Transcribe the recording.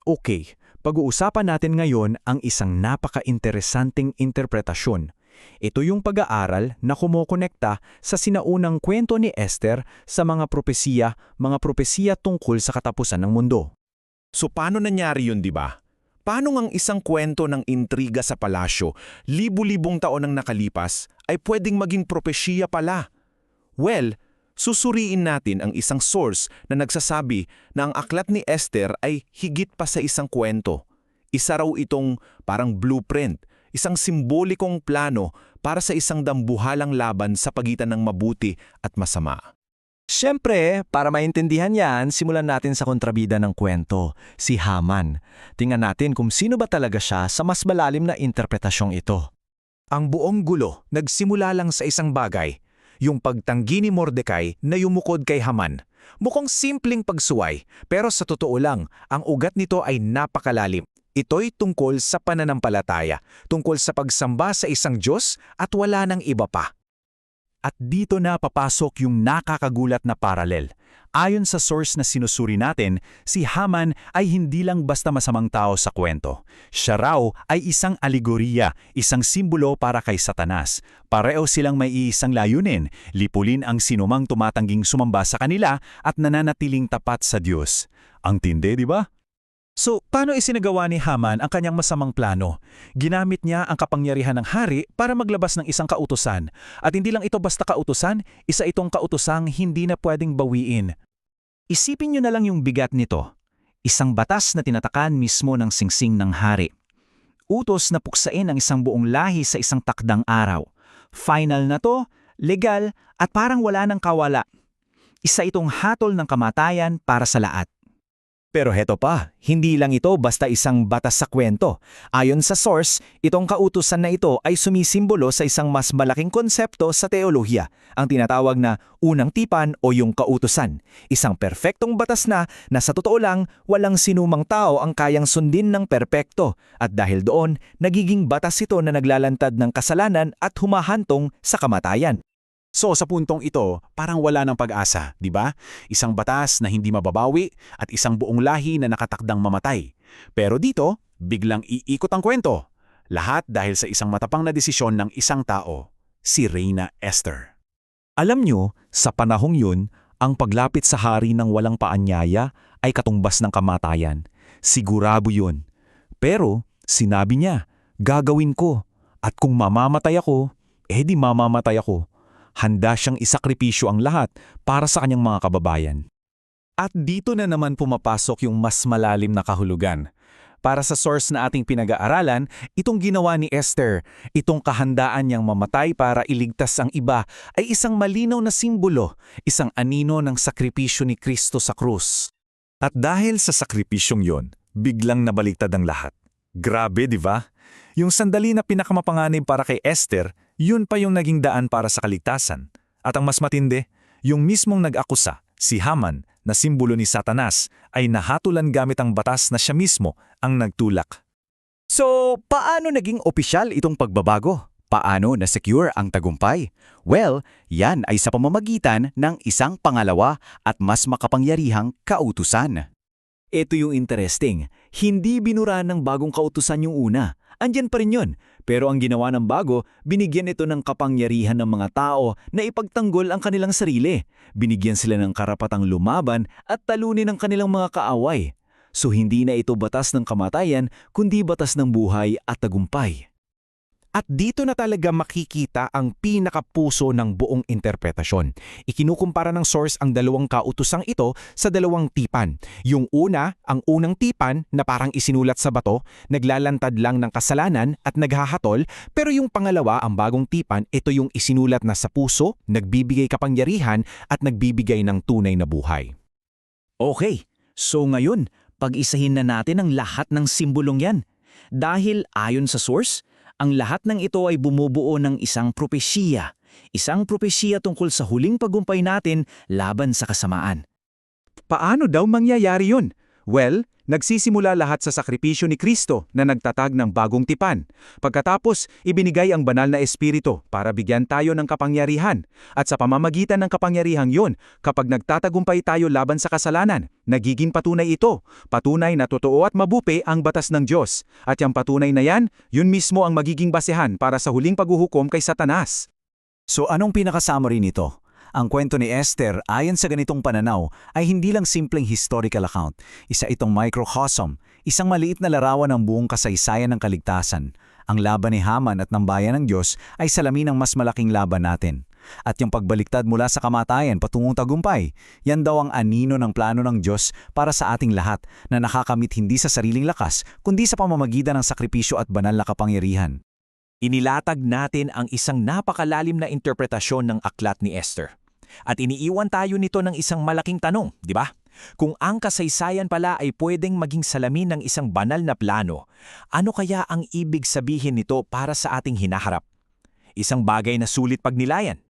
Okay, pag-uusapan natin ngayon ang isang napaka-interesanting interpretasyon. Ito yung pag-aaral na kumokonekta sa sinaunang kwento ni Esther sa mga propesiya tungkol sa katapusan ng mundo. So paano nangyari yun, di ba? Paano ngang isang kwento ng intriga sa palasyo, libu-libong taon ang nakalipas, ay pwedeng maging propesya pala? Well, susuriin natin ang isang source na nagsasabi na ang aklat ni Esther ay higit pa sa isang kwento. Isa raw itong parang blueprint, isang simbolikong plano para sa isang dambuhalang laban sa pagitan ng mabuti at masama. Siyempre, para maintindihan yan, simulan natin sa kontrabida ng kwento, si Haman. Tingnan natin kung sino ba talaga siya sa mas malalim na interpretasyong ito. Ang buong gulo nagsimula lang sa isang bagay, yung pagtanggi ni Mordecai na yumukod kay Haman. Mukhang simpleng pagsuway, pero sa totoo lang, ang ugat nito ay napakalalim. Ito'y tungkol sa pananampalataya, tungkol sa pagsamba sa isang Diyos at wala nang iba pa. At dito na papasok yung nakakagulat na paralel. Ayon sa source na sinusuri natin, si Haman ay hindi lang basta masamang tao sa kwento. Siya raw ay isang alegorya, isang simbolo para kay Satanas. Pareho silang may iisang layunin, lipulin ang sinumang tumatangging sumamba sa kanila at nananatiling tapat sa Diyos. Ang tindi, di ba? So, paano isinagawa ni Haman ang kanyang masamang plano? Ginamit niya ang kapangyarihan ng hari para maglabas ng isang kautusan. At hindi lang ito basta kautusan, isa itong kautusang hindi na pwedeng bawiin. Isipin niyo na lang yung bigat nito. Isang batas na tinatakan mismo ng singsing ng hari. Utos na puksain ang isang buong lahi sa isang takdang araw. Final na to, legal, at parang wala nang kawala. Isa itong hatol ng kamatayan para sa lahat. Pero heto pa, hindi lang ito basta isang batas sa kwento. Ayon sa source, itong kautusan na ito ay sumisimbolo sa isang mas malaking konsepto sa teolohiya, ang tinatawag na unang tipan o yung kautusan. Isang perpektong batas na sa totoo lang, walang sinumang tao ang kayang sundin ng perpekto. At dahil doon, nagiging batas ito na naglalantad ng kasalanan at humahantong sa kamatayan. So sa puntong ito, parang wala ng pag-asa, di ba? Isang batas na hindi mababawi at isang buong lahi na nakatakdang mamatay. Pero dito, biglang iikot ang kwento. Lahat dahil sa isang matapang na desisyon ng isang tao, si Reyna Esther. Alam nyo, sa panahong yun, ang paglapit sa hari ng walang paanyaya ay katumbas ng kamatayan. Sigurado yun. Pero sinabi niya, gagawin ko. At kung mamamatay ako, di mamamatay ako. Handa siyang isakripisyo ang lahat para sa kanyang mga kababayan. At dito na naman pumapasok yung mas malalim na kahulugan. Para sa source na ating pinag-aaralan, itong ginawa ni Esther, itong kahandaan niyang mamatay para iligtas ang iba, ay isang malinaw na simbolo, isang anino ng sakripisyo ni Kristo sa krus. At dahil sa sakripisyong yon, biglang nabaliktad ang lahat. Grabe, di ba? Yung sandali na pinakamapanganib para kay Esther, yun pa yung naging daan para sa kaligtasan. At ang mas matindi, yung mismong nag-akusa, si Haman, na simbolo ni Satanas, ay nahatulan gamit ang batas na siya mismo ang nagtulak. So, paano naging opisyal itong pagbabago? Paano na-secure ang tagumpay? Well, yan ay sa pamamagitan ng isang pangalawa at mas makapangyarihang kautusan. Ito yung interesting, hindi binura ng bagong kautusan yung una. Andyan pa rin yun. Pero ang ginawa ng bago, binigyan ito ng kapangyarihan ng mga tao na ipagtanggol ang kanilang sarili. Binigyan sila ng karapatang lumaban at talunin ang kanilang mga kaaway. So hindi na ito batas ng kamatayan, kundi batas ng buhay at tagumpay. At dito na talaga makikita ang pinakapuso ng buong interpretasyon. Ikinukumpara ng source ang dalawang kautusang ito sa dalawang tipan. Yung una, ang unang tipan na parang isinulat sa bato, naglalantad lang ng kasalanan at naghahatol, pero yung pangalawa, ang bagong tipan, ito yung isinulat na sa puso, nagbibigay kapangyarihan at nagbibigay ng tunay na buhay. Okay, so ngayon, pag-isahin na natin ang lahat ng simbolong yan. Dahil ayon sa source, ang lahat ng ito ay bumubuo ng isang propesiya. Isang propesiya tungkol sa huling pagumpay natin laban sa kasamaan. Paano daw mangyayari yun? Well, Nagsisimula lahat sa sakripisyo ni Kristo na nagtatag ng bagong tipan. Pagkatapos, ibinigay ang banal na espiritu para bigyan tayo ng kapangyarihan. At sa pamamagitan ng kapangyarihang yun, kapag nagtatagumpay tayo laban sa kasalanan, nagiging patunay ito. Patunay na totoo at mabuti ang batas ng Diyos. At yung patunay na yan, yun mismo ang magiging basehan para sa huling paghuhukom kay Satanas. So anong pinakasummary nito? Ang kwento ni Esther ayon sa ganitong pananaw ay hindi lang simpleng historical account. Isa itong microcosm, isang maliit na larawan ng buong kasaysayan ng kaligtasan. Ang laban ni Haman at ng bayan ng Diyos ay salamin ng mas malaking laban natin. At yung pagbaliktad mula sa kamatayan patungong tagumpay, yan daw ang anino ng plano ng Diyos para sa ating lahat na nakakamit hindi sa sariling lakas, kundi sa pamamagitan ng sakripisyo at banal na kapangyarihan. Inilatag natin ang isang napakalalim na interpretasyon ng aklat ni Esther. At iniiwan tayo nito ng isang malaking tanong, di ba? Kung ang kasaysayan pala ay pwedeng maging salamin ng isang banal na plano, ano kaya ang ibig sabihin nito para sa ating hinaharap? Isang bagay na sulit pagnilayan,